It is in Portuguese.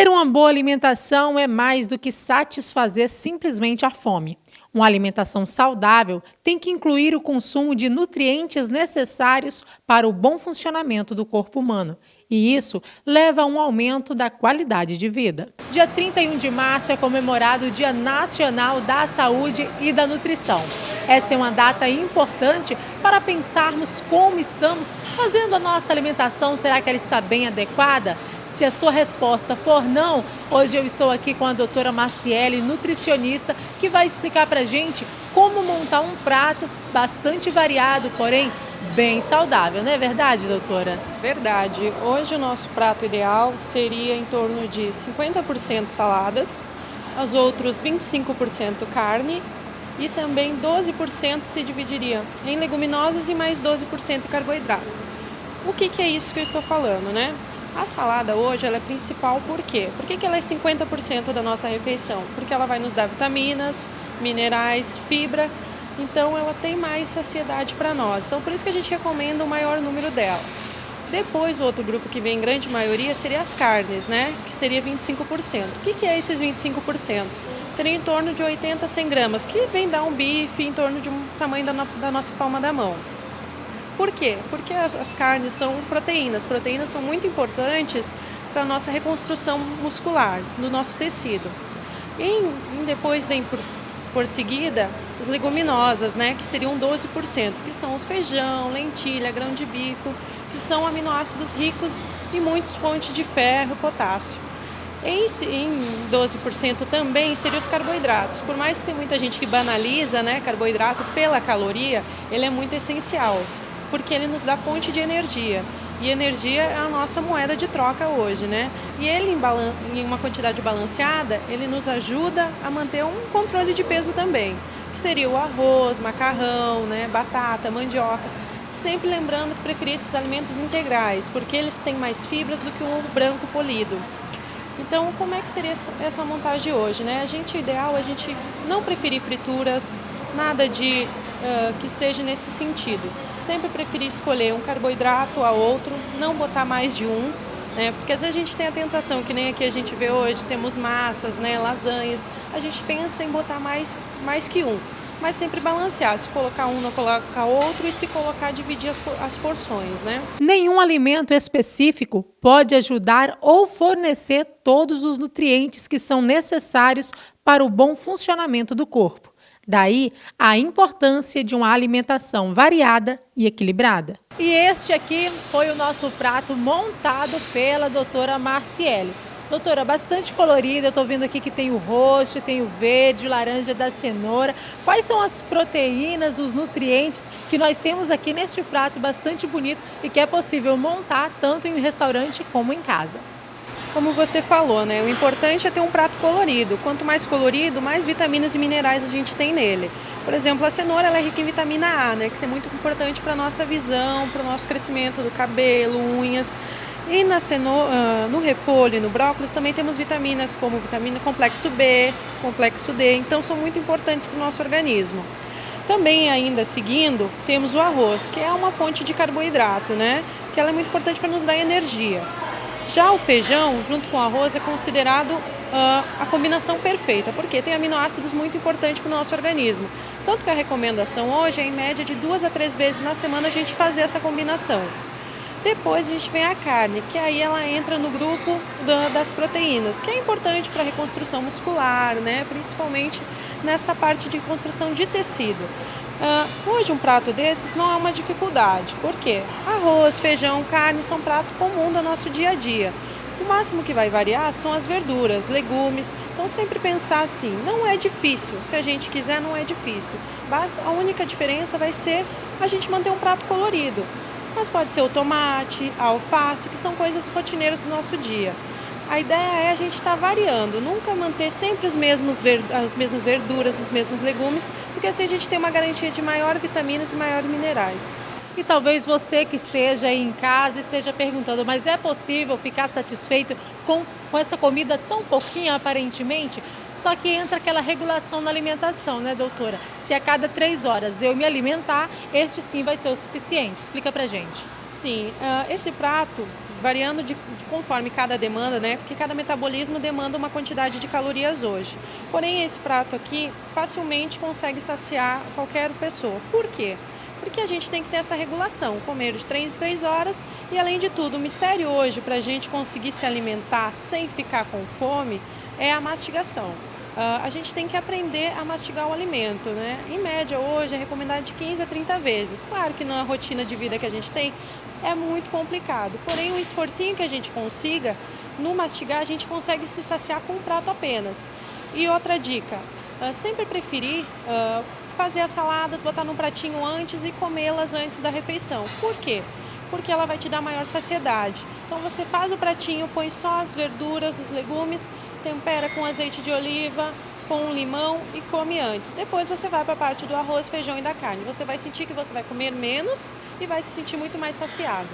Ter uma boa alimentação é mais do que satisfazer simplesmente a fome. Uma alimentação saudável tem que incluir o consumo de nutrientes necessários para o bom funcionamento do corpo humano. E isso leva a um aumento da qualidade de vida. Dia 31 de março é comemorado o Dia Nacional da Saúde e da Nutrição. Essa é uma data importante para pensarmos como estamos fazendo a nossa alimentação. Será que ela está bem adequada? Se a sua resposta for não, hoje eu estou aqui com a doutora Marciele, nutricionista, que vai explicar para a gente como montar um prato bastante variado, porém bem saudável. Não é verdade, doutora? Verdade. Hoje o nosso prato ideal seria em torno de 50% saladas, os outros 25% carne e também 12% se dividiria em leguminosas e mais 12% carboidrato. O que é isso que eu estou falando, né? A salada hoje ela é principal por quê? Por que ela é 50% da nossa refeição? Porque ela vai nos dar vitaminas, minerais, fibra, então ela tem mais saciedade para nós. Então por isso que a gente recomenda o maior número dela. Depois o outro grupo que vem em grande maioria seria as carnes, né? Que seria 25%. O que é esses 25%? Seria em torno de 80 a 100 gramas, que vem dar um bife em torno de um tamanho da nossa palma da mão. Por quê? Porque as carnes são proteínas. Proteínas são muito importantes para a nossa reconstrução muscular, do nosso tecido. E depois vem por seguida as leguminosas, né, que seriam 12%, que são os feijão, lentilha, grão de bico, que são aminoácidos ricos e muitas fontes de ferro e potássio. Em 12% também seriam os carboidratos. Por mais que tem muita gente que banaliza, né, carboidrato pela caloria, ele é muito essencial, porque ele nos dá fonte de energia. E energia é a nossa moeda de troca hoje, né? E ele, em uma quantidade balanceada, ele nos ajuda a manter um controle de peso também, que seria o arroz, macarrão, né, batata, mandioca. Sempre lembrando que preferir esses alimentos integrais, porque eles têm mais fibras do que o branco polido. Então, como é que seria essa montagem hoje, né? O ideal é a gente não preferir frituras, nada de que seja nesse sentido. Sempre preferir escolher um carboidrato a outro, não botar mais de um, né? Porque às vezes a gente tem a tentação, que nem aqui a gente vê hoje, temos massas, né, lasanhas, a gente pensa em botar mais que um, mas sempre balancear, se colocar um, não colocar outro, e se colocar, dividir as porções, né? Nenhum alimento específico pode ajudar ou fornecer todos os nutrientes que são necessários para o bom funcionamento do corpo. Daí a importância de uma alimentação variada e equilibrada. E este aqui foi o nosso prato montado pela doutora Marciele. Doutora, bastante colorida, eu estou vendo aqui que tem o roxo, tem o verde, o laranja da cenoura. Quais são as proteínas, os nutrientes que nós temos aqui neste prato bastante bonito e que é possível montar tanto em um restaurante como em casa? Como você falou, né? O importante é ter um prato colorido. Quanto mais colorido, mais vitaminas e minerais a gente tem nele. Por exemplo, a cenoura ela é rica em vitamina A, né? Que é muito importante para a nossa visão, para o nosso crescimento do cabelo, unhas. E no repolho e no brócolis também temos vitaminas como vitamina complexo B, complexo D. Então são muito importantes para o nosso organismo. Também ainda seguindo, temos o arroz, que é uma fonte de carboidrato, né? Que ela é muito importante para nos dar energia. Já o feijão, junto com o arroz, é considerado a combinação perfeita, porque tem aminoácidos muito importantes para o nosso organismo. Tanto que a recomendação hoje é, em média, de 2 a 3 vezes na semana a gente fazer essa combinação. Depois a gente vem a carne, que aí ela entra no grupo das proteínas, que é importante para a reconstrução muscular, né? Principalmente nessa parte de reconstrução de tecido. Hoje um prato desses não é uma dificuldade, porque arroz, feijão, carne são prato comum do nosso dia a dia. O máximo que vai variar são as verduras, legumes, então sempre pensar assim, não é difícil, se a gente quiser não é difícil. A única diferença vai ser a gente manter um prato colorido, mas pode ser o tomate, a alface, que são coisas rotineiras do nosso dia. A ideia é a gente estar variando, nunca manter sempre as mesmas verduras, os mesmos legumes, porque assim a gente tem uma garantia de maior vitaminas e maior minerais. E talvez você que esteja aí em casa esteja perguntando, mas é possível ficar satisfeito com essa comida tão pouquinho aparentemente? Só que entra aquela regulação na alimentação, né, doutora? Se a cada 3 horas eu me alimentar, este sim vai ser o suficiente. Explica pra gente. Sim, esse prato variando conforme cada demanda, né? Porque cada metabolismo demanda uma quantidade de calorias hoje. Porém, esse prato aqui facilmente consegue saciar qualquer pessoa. Por quê? Porque a gente tem que ter essa regulação, comer de 3 em 3 horas e, além de tudo, o mistério hoje para a gente conseguir se alimentar sem ficar com fome é a mastigação. A gente tem que aprender a mastigar o alimento, né? Em média, hoje é recomendado de 15 a 30 vezes. Claro que na rotina de vida que a gente tem é muito complicado, porém o esforcinho que a gente consiga, no mastigar a gente consegue se saciar com um prato apenas. E outra dica, sempre preferir fazer as saladas, botar num pratinho antes e comê-las antes da refeição. Por quê? Porque ela vai te dar maior saciedade. Então você faz o pratinho, põe só as verduras, os legumes, tempera com azeite de oliva, com limão e come antes. Depois você vai para a parte do arroz, feijão e da carne. Você vai sentir que você vai comer menos e vai se sentir muito mais saciado.